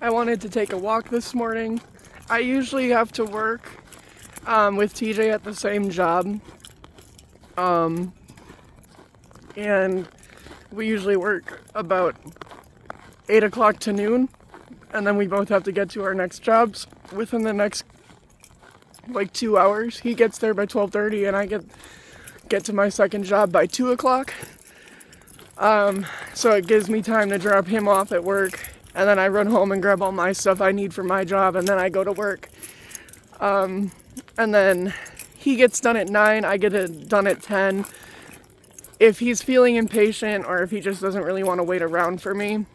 I wanted to take a walk this morning. I usually have to work with TJ at the same job. And we usually work about 8 o'clock to noon. And then we both have to get to our next jobs within the next 2 hours. He gets there by 12:30 and I get to my second job by 2 o'clock. So it gives me time to drop him off at work, and then I run home and grab all my stuff I need for my job, and then I go to work. And then he gets done at 9, I get it done at 10. If he's feeling impatient or if he just doesn't really want to wait around for me,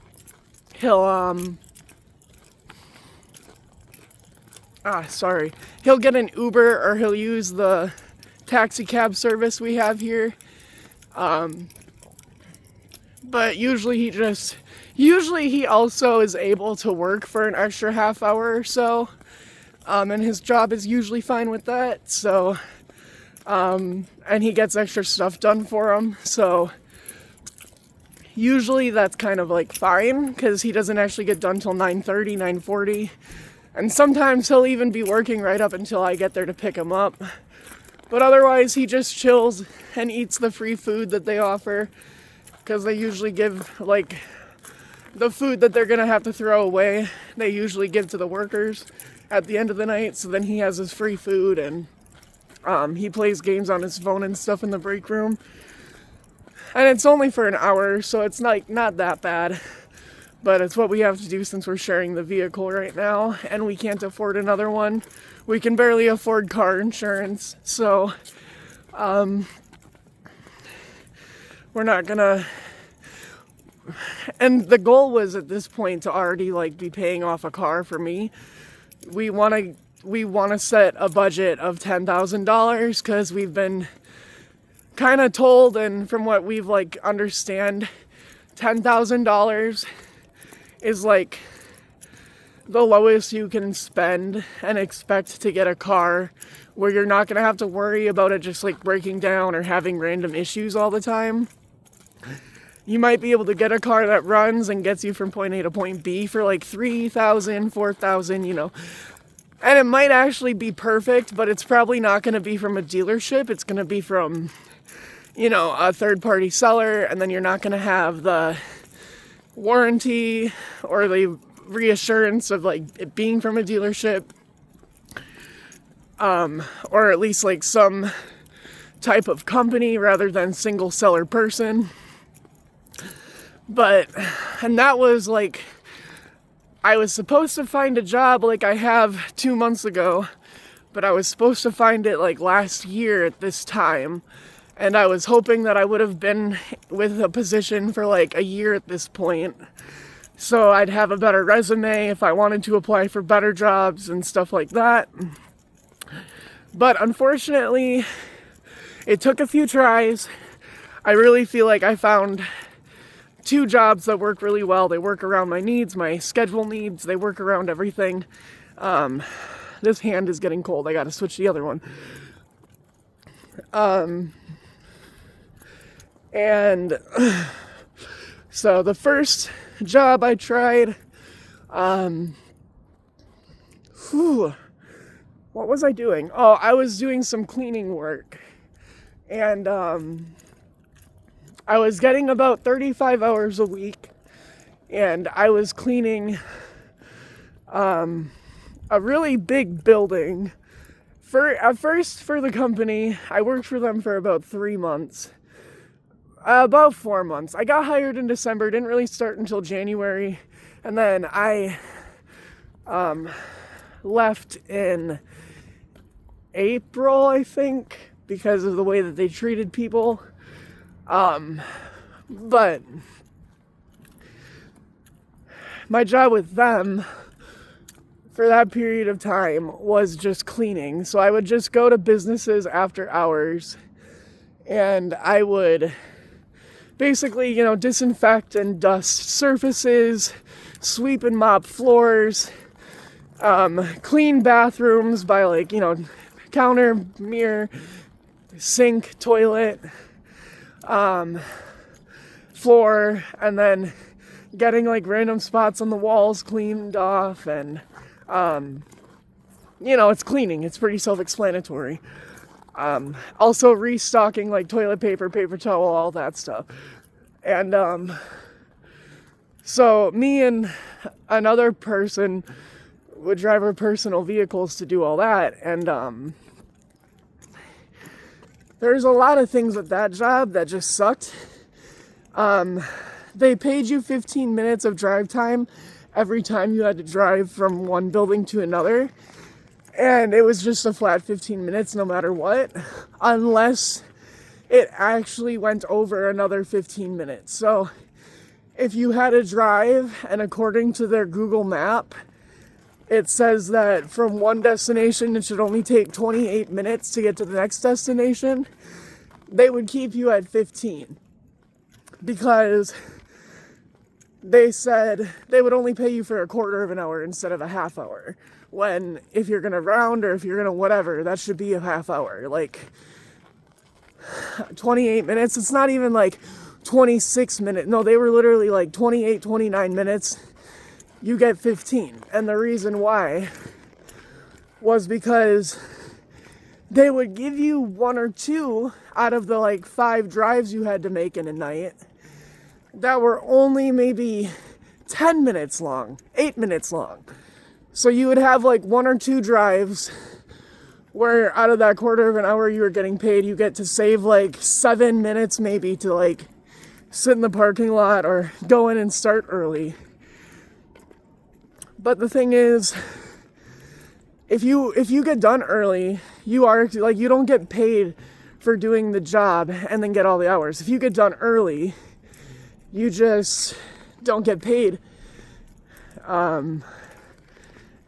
he'll get an Uber or he'll use the taxi cab service we have here. But usually he also is able to work for an extra half hour or so. And his job is usually fine with that. So, and he gets extra stuff done for him. So usually that's kind of fine because he doesn't actually get done till 9:30, 9:40. And sometimes he'll even be working right up until I get there to pick him up. But otherwise he just chills and eats the free food that they offer. Because they usually give, the food that they're going to have to throw away, they usually give to the workers at the end of the night. So then he has his free food, and he plays games on his phone and stuff in the break room. And it's only for an hour, so it's not that bad. But it's what we have to do since we're sharing the vehicle right now, and we can't afford another one. We can barely afford car insurance, so we're not gonna, and the goal was at this point to already be paying off a car for me. We want to set a budget of $10,000 because we've been kind of told, and from what we've understand, $10,000 is the lowest you can spend and expect to get a car where you're not gonna have to worry about it just breaking down or having random issues all the time. You might be able to get a car that runs and gets you from point A to point B for $3,000, $4,000, And it might actually be perfect, but it's probably not going to be from a dealership. It's going to be from, a third-party seller, and then you're not going to have the warranty or the reassurance of it being from a dealership, or at least some type of company rather than single seller person. And that was I was supposed to find a job I have 2 months ago, but I was supposed to find it last year at this time. And I was hoping that I would have been with a position for a year at this point. So I'd have a better resume if I wanted to apply for better jobs and stuff like that. But unfortunately, it took a few tries. I really feel I found 2 jobs that work really well. They work around my needs, my schedule needs. They work around everything. This hand is getting cold. I gotta switch the other one. And so the first job I tried, what was I doing? Oh, I was doing some cleaning work. And, I was getting about 35 hours a week, and I was cleaning a really big building. At first for the company, I worked for them for about 3 months. About 4 months. I got hired in December, didn't really start until January, and then I left in April, I think, because of the way that they treated people. But my job with them for that period of time was just cleaning. So I would just go to businesses after hours and I would basically, disinfect and dust surfaces, sweep and mop floors, clean bathrooms by counter, mirror, sink, toilet, floor, and then getting like random spots on the walls cleaned off, and it's cleaning. It's pretty self-explanatory. Also restocking like toilet paper, paper towel, all that stuff. And so me and another person would drive our personal vehicles to do all that. And there's a lot of things with that job that just sucked. They paid you 15 minutes of drive time every time you had to drive from one building to another. And it was just a flat 15 minutes no matter what, unless it actually went over another 15 minutes. So if you had to drive, and according to their Google map, it says that from one destination it should only take 28 minutes to get to the next destination, they would keep you at 15. Because they said they would only pay you for a quarter of an hour instead of a half hour. When if you're gonna round or if you're gonna whatever, that should be a half hour. Like 28 minutes, it's not even like 26 minutes. No, they were literally like 28, 29 minutes. You get 15. And the reason why was because they would give you one or two out of the like 5 drives you had to make in a night that were only maybe 10 minutes long, 8 minutes long. So you would have like 1 or 2 drives where out of that quarter of an hour you were getting paid, you get to save like 7 minutes maybe to like sit in the parking lot or go in and start early. But the thing is, if you get done early, you don't get paid for doing the job and then get all the hours. If you get done early, you just don't get paid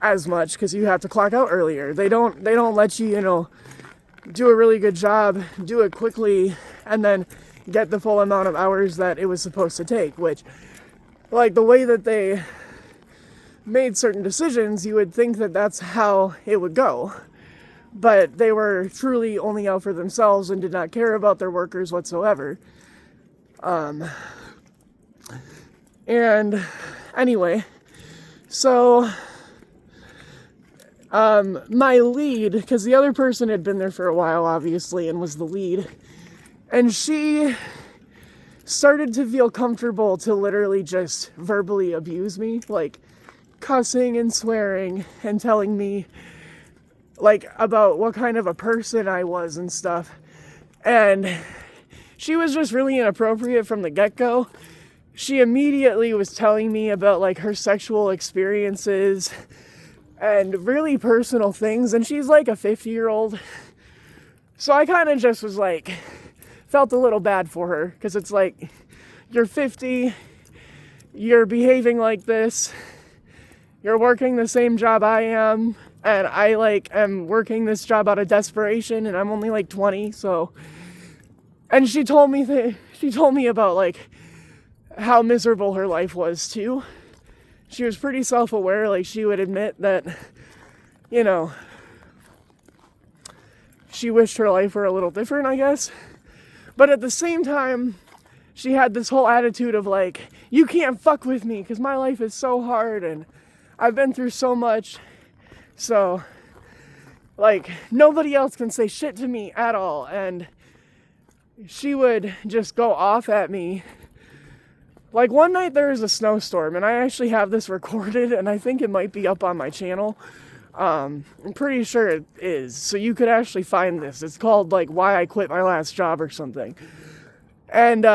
as much because you have to clock out earlier. They don't let you, do a really good job, do it quickly, and then get the full amount of hours that it was supposed to take, which, like, the way that they made certain decisions, you would think that that's how it would go. But they were truly only out for themselves and did not care about their workers whatsoever. And anyway, so my lead, because the other person had been there for a while, obviously, and was the lead, and she started to feel comfortable to literally just verbally abuse me, like cussing and swearing and telling me like about what kind of a person I was and stuff. And she was just really inappropriate from the get-go. She immediately was telling me about like her sexual experiences and really personal things, and she's like a 50-year-old. So I kind of just was like, felt a little bad for her, because it's like, you're 50, you're behaving like this, you're working the same job I am, and I am working this job out of desperation, and I'm only like 20, so. And she told me about like how miserable her life was too. She was pretty self-aware, like she would admit that, she wished her life were a little different, I guess. But at the same time, she had this whole attitude of like, you can't fuck with me because my life is so hard and I've been through so much. So, like, nobody else can say shit to me at all. And she would just go off at me. Like, one night there was a snowstorm, and I actually have this recorded, and I think it might be up on my channel. I'm pretty sure it is, so you could actually find this. It's called, like, Why I Quit My Last Job or something. And,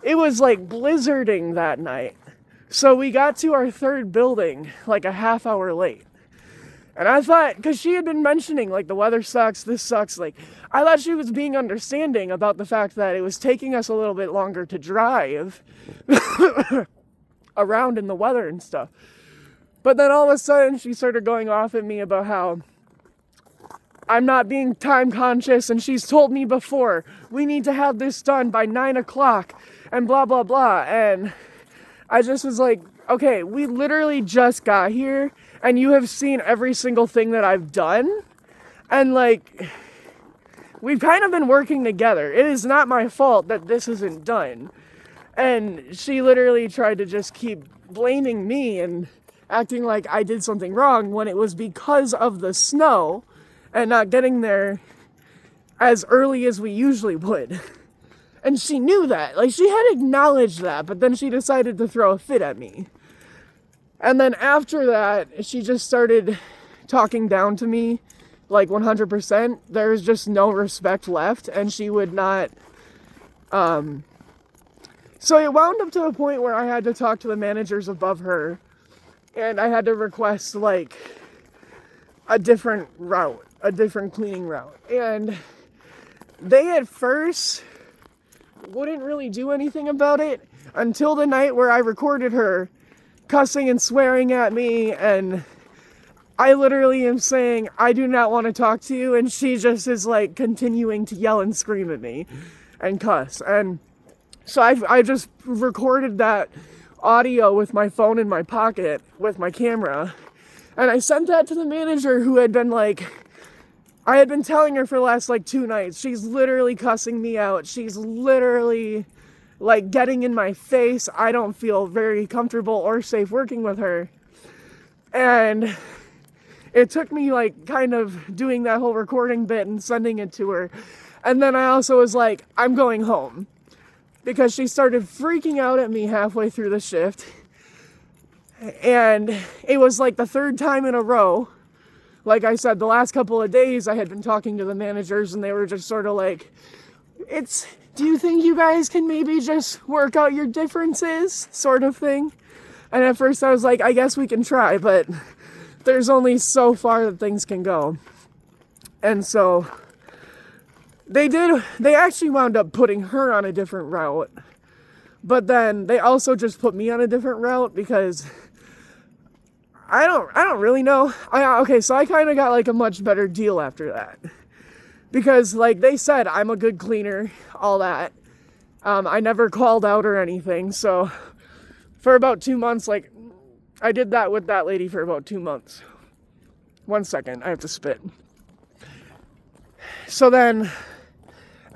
it was, like, blizzarding that night. So we got to our third building, like, a half hour late. And I thought, because she had been mentioning, like, the weather sucks, this sucks, like, I thought she was being understanding about the fact that it was taking us a little bit longer to drive around in the weather and stuff. But then all of a sudden, she started going off at me about how I'm not being time conscious, and she's told me before, we need to have this done by 9 o'clock, and blah, blah, blah. And I just was like, okay, we literally just got here, and you have seen every single thing that I've done, and like, we've kind of been working together. It is not my fault that this isn't done. And she literally tried to just keep blaming me and acting like I did something wrong when it was because of the snow and not getting there as early as we usually would. And she knew that. Like, she had acknowledged that, but then she decided to throw a fit at me. And then after that, she just started talking down to me, like 100%. There's just no respect left, and she would not, so it wound up to a point where I had to talk to the managers above her, and I had to request, like, a different route, a different cleaning route. And they at first wouldn't really do anything about it until the night where I recorded her cussing and swearing at me, and I literally am saying, I do not want to talk to you, and she just is like continuing to yell and scream at me and cuss. And so I just recorded that audio with my phone in my pocket with my camera, and I sent that to the manager, who had been like, I had been telling her for the last like 2 nights, she's literally cussing me out, she's literally like getting in my face, I don't feel very comfortable or safe working with her. And it took me like kind of doing that whole recording bit and sending it to her. And then I also was like, I'm going home, because she started freaking out at me halfway through the shift. And it was like the 3rd time in a row. Like I said, the last couple of days I had been talking to the managers, and they were just sort of like, do you think you guys can maybe just work out your differences, sort of thing? And at first I was like, I guess we can try, but there's only so far that things can go. And so they actually wound up putting her on a different route, but then they also just put me on a different route, because I don't really know. Okay, so I kind of got like a much better deal after that, because like they said, I'm a good cleaner, all that. I never called out or anything. So for about 2 months, like I did that with that lady for about 2 months. 1 second, I have to spit. So then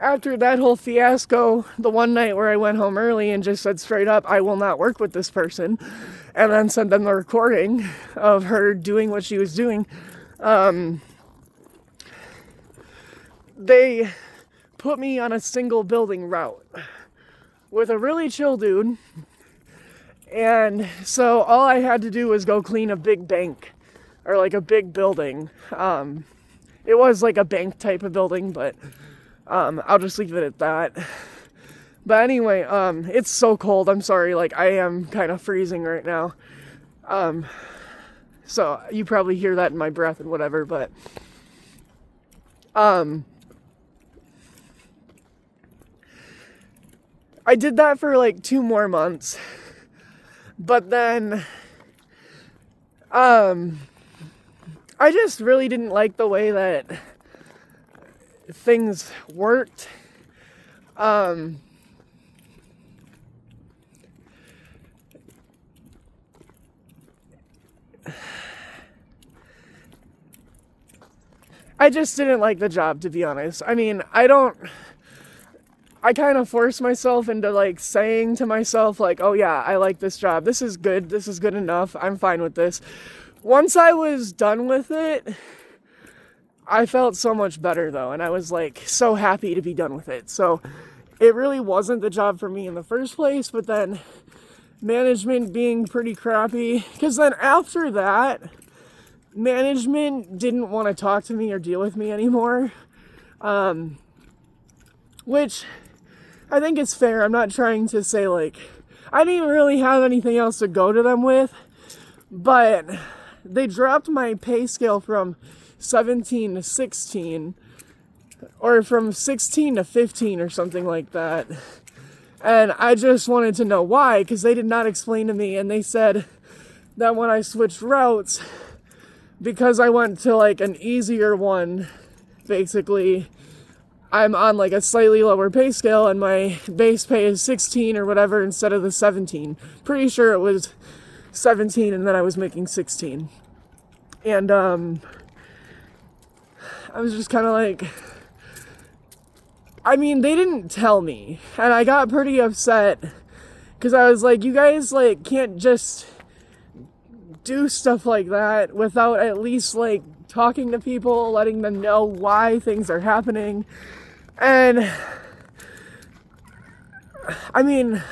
after that whole fiasco, the one night where I went home early and just said straight up, I will not work with this person, and then sent them the recording of her doing what she was doing, they put me on a single building route with a really chill dude. And so all I had to do was go clean a big bank, or like a big building. It was like a bank type of building, but I'll just leave it at that. But anyway, it's so cold. I'm sorry, like I am kind of freezing right now. So you probably hear that in my breath and whatever, but I did that for like 2 more months. But then I just really didn't like the way that things worked. I just didn't like the job, to be honest. I mean, I kind of forced myself into like saying to myself like, oh yeah, I like this job. This is good enough. I'm fine with this. Once I was done with it, I felt so much better though. And I was like so happy to be done with it. So it really wasn't the job for me in the first place, but then management being pretty crappy. Because then after that, management didn't want to talk to me or deal with me anymore. Which I think is fair. I'm not trying to say like, I didn't really have anything else to go to them with, but they dropped my pay scale from 17 to 16, or from 16 to 15 or something like that. And I just wanted to know why, because they did not explain to me. And they said that when I switched routes, because I went to like an easier one, basically, I'm on like a slightly lower pay scale, and my base pay is 16 or whatever instead of the 17. Pretty sure it was 17 and then I was making 16. And I was just kind of like, I mean, they didn't tell me, and I got pretty upset Because I was like, you guys, like, can't just do stuff like that without at least, like, talking to people, letting them know why things are happening. And, I mean,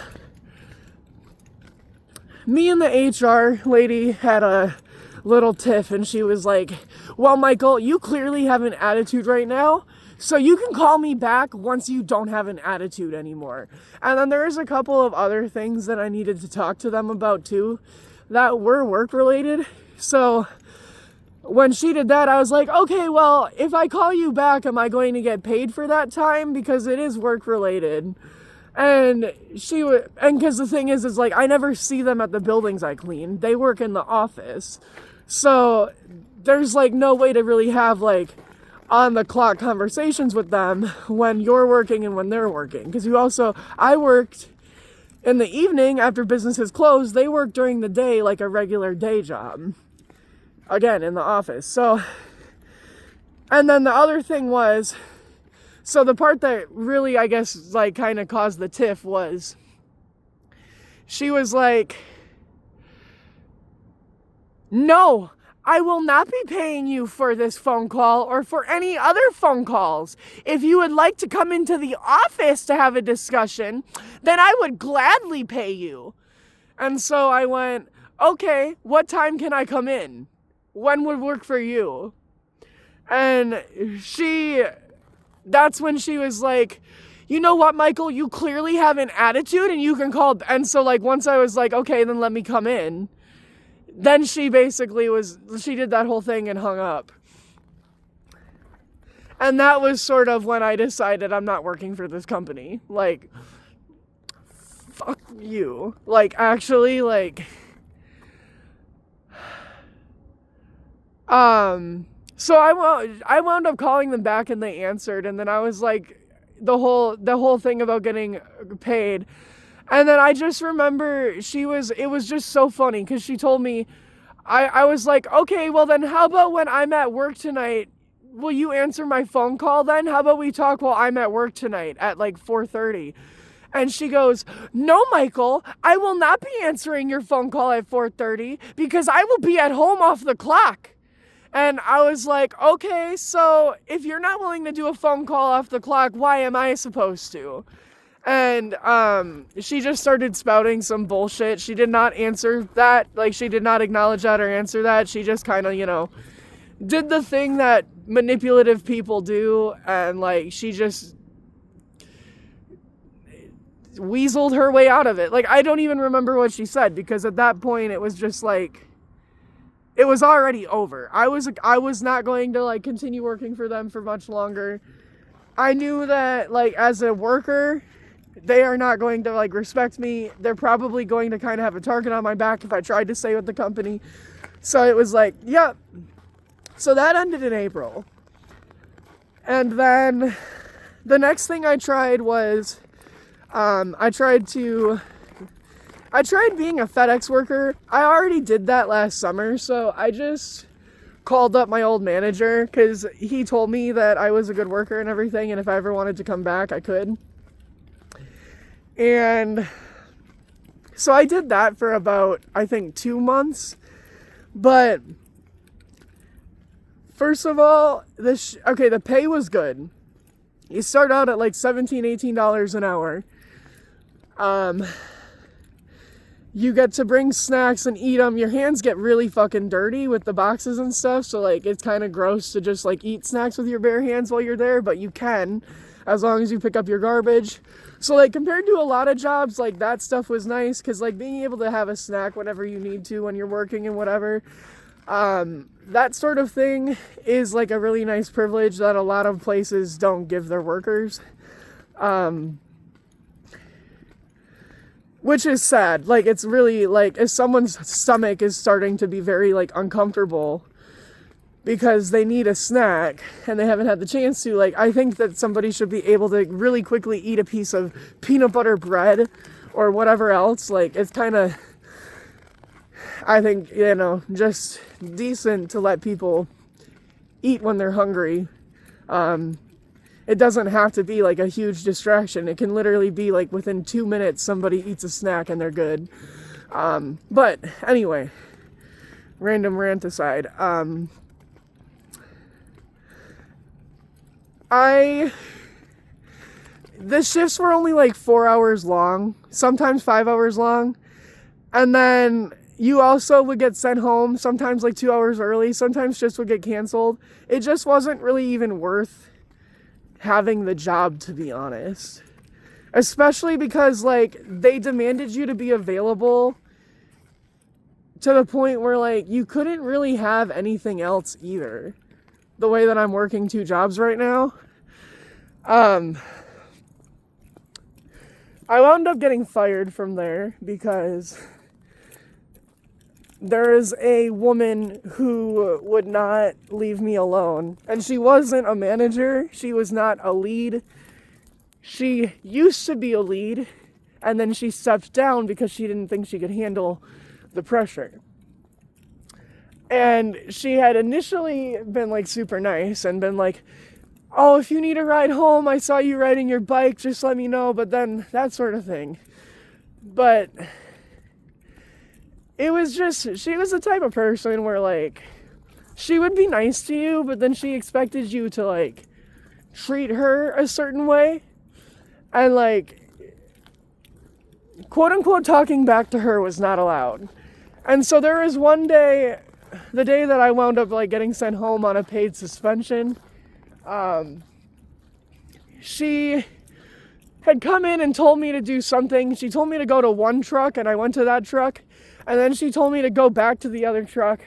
me and the HR lady had a little tiff, and she was like, well, Michael, you clearly have an attitude right now, so you can call me back once you don't have an attitude anymore. And then there's a couple of other things that I needed to talk to them about too that were work related. So when she did that, I was like, okay, well, if I call you back, am I going to get paid for that time? Because it is work related. And and because the thing is like, I never see them at the buildings I clean. They work in the office. So there's like no way to really have like on the clock conversations with them when you're working and when they're working. Because I worked in the evening after business is closed. They work during the day like a regular day job. Again, in the office. So, and then the other thing was, so the part that really, I guess, like kind of caused the tiff was, she was like, no, I will not be paying you for this phone call or for any other phone calls. If you would like to come into the office to have a discussion, then I would gladly pay you. And so I went, okay, what time can I come in? When would work for you? And that's when she was like, you know what, Michael, you clearly have an attitude and you can call. And so like, once I was like, okay, then let me come in. Then she basically she did that whole thing and hung up. And that was sort of when I decided I'm not working for this company. Like, fuck you. Like, actually, like, so I wound up calling them back and they answered, and then I was like, the whole thing about getting paid. And then I just remember it was just so funny because she told me, I was like, okay, well then how about when I'm at work tonight, will you answer my phone call then? How about we talk while I'm at work tonight at like 4:30? And she goes, no, Michael, I will not be answering your phone call at 4:30 because I will be at home off the clock. And I was like, okay, so if you're not willing to do a phone call off the clock, why am I supposed to? And she just started spouting some bullshit. She did not answer that. Like, she did not acknowledge that or answer that. She just kind of, did the thing that manipulative people do. And, like, she just weaseled her way out of it. Like, I don't even remember what she said because at that point it was just like, it was already over. I was not going to, like, continue working for them for much longer. I knew that, like, as a worker, they are not going to, like, respect me. They're probably going to kind of have a target on my back if I tried to stay with the company. So it was like, yep. So that ended in April. And then the next thing I tried was, I tried being a FedEx worker. I already did that last summer, so I just called up my old manager because he told me that I was a good worker and everything, and if I ever wanted to come back, I could. And so I did that for about, I think, 2 months. But first of all, the pay was good. You start out at like $17, $18 an hour. You get to bring snacks and eat them. Your hands get really fucking dirty with the boxes and stuff. So, like, it's kind of gross to just, like, eat snacks with your bare hands while you're there. But you can, as long as you pick up your garbage. So, like, compared to a lot of jobs, like, that stuff was nice. Because, like, being able to have a snack whenever you need to when you're working and whatever. That sort of thing is, like, a really nice privilege that a lot of places don't give their workers. Which is sad. Like, it's really, like, if someone's stomach is starting to be very, like, uncomfortable because they need a snack and they haven't had the chance to, like, I think that somebody should be able to really quickly eat a piece of peanut butter bread or whatever else. Like, it's kind of, I think, just decent to let people eat when they're hungry. It doesn't have to be like a huge distraction. It can literally be like within 2 minutes somebody eats a snack and they're good. But anyway, random rant aside, the shifts were only like 4 hours long, sometimes 5 hours long. And then you also would get sent home, sometimes like 2 hours early, sometimes shifts would get canceled. It just wasn't really even worth having the job, to be honest. Especially because like they demanded you to be available to the point where like you couldn't really have anything else either. The way that I'm working 2 jobs right now. I wound up getting fired from there because there is a woman who would not leave me alone. And she wasn't a manager. She was not a lead. She used to be a lead, and then she stepped down because she didn't think she could handle the pressure. And she had initially been like super nice and been like, oh, if you need a ride home, I saw you riding your bike, just let me know, but then that sort of thing. But it was just, she was the type of person where like, she would be nice to you, but then she expected you to like treat her a certain way. And like, quote unquote, talking back to her was not allowed. And so there was one day, the day that I wound up like getting sent home on a paid suspension, she had come in and told me to do something. She told me to go to one truck, and I went to that truck. And then she told me to go back to the other truck.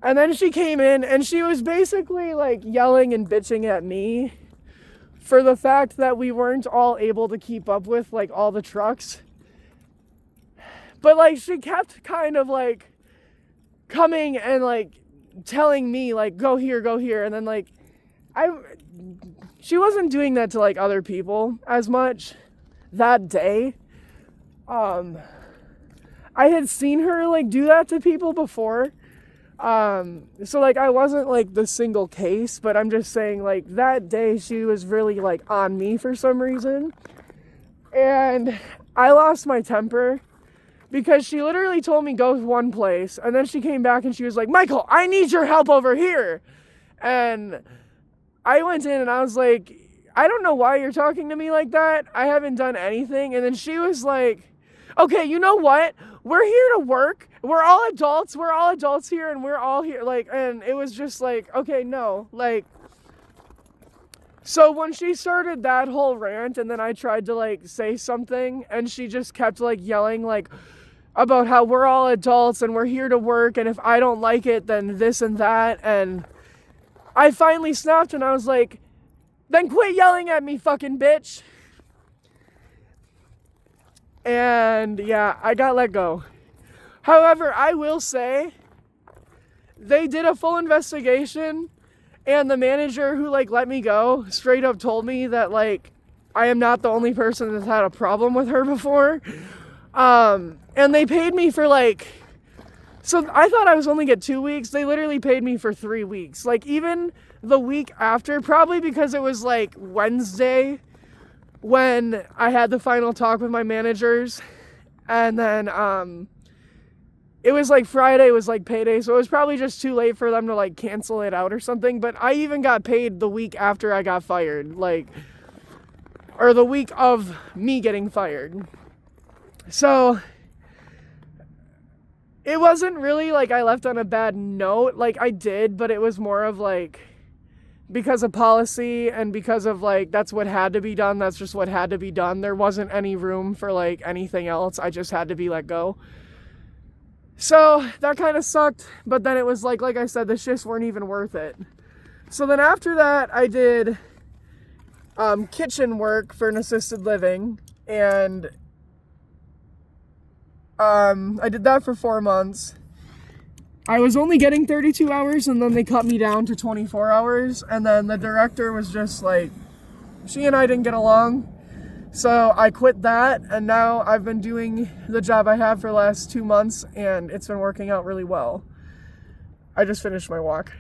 And then she came in, and she was basically like yelling and bitching at me for the fact that we weren't all able to keep up with like all the trucks. But like she kept kind of like coming and like telling me like go here, and then like she wasn't doing that to like other people as much that day. I had seen her like do that to people before. So like I wasn't like the single case, but I'm just saying like that day she was really like on me for some reason. And I lost my temper because she literally told me go one place, and then she came back and she was like, Michael, I need your help over here. And I went in and I was like, I don't know why you're talking to me like that. I haven't done anything. And then she was like, okay, you know what? We're here to work. We're all adults. We're all adults here, and we're all here. Like, and it was just like, okay, no. Like, so when she started that whole rant, and then I tried to like say something, and she just kept like yelling like about how we're all adults and we're here to work, and if I don't like it, then this and that. And I finally snapped and I was like, then quit yelling at me, fucking bitch. And yeah, I got let go. However, I will say they did a full investigation, and the manager who like let me go straight up told me that like I am not the only person that's had a problem with her before. And they paid me for like, so I thought I was only get 2 weeks. They literally paid me for 3 weeks. Like even the week after, probably because it was like Wednesday when I had the final talk with my managers. And then it was like Friday was like payday, so it was probably just too late for them to like cancel it out or something. But I even got paid the week after I got fired, like, or the week of me getting fired. So it wasn't really like I left on a bad note. Like I did, but it was more of like because of policy and because of like that's what had to be done. That's just what had to be done. There wasn't any room for like anything else. I just had to be let go. So that kind of sucked. But then it was like I said, the shifts weren't even worth it. So then after that, I did kitchen work for an assisted living, and I did that for 4 months. I was only getting 32 hours, and then they cut me down to 24 hours, and then the director was just like, she and I didn't get along, so I quit that, and now I've been doing the job I have for the last 2 months, and it's been working out really well. I just finished my walk.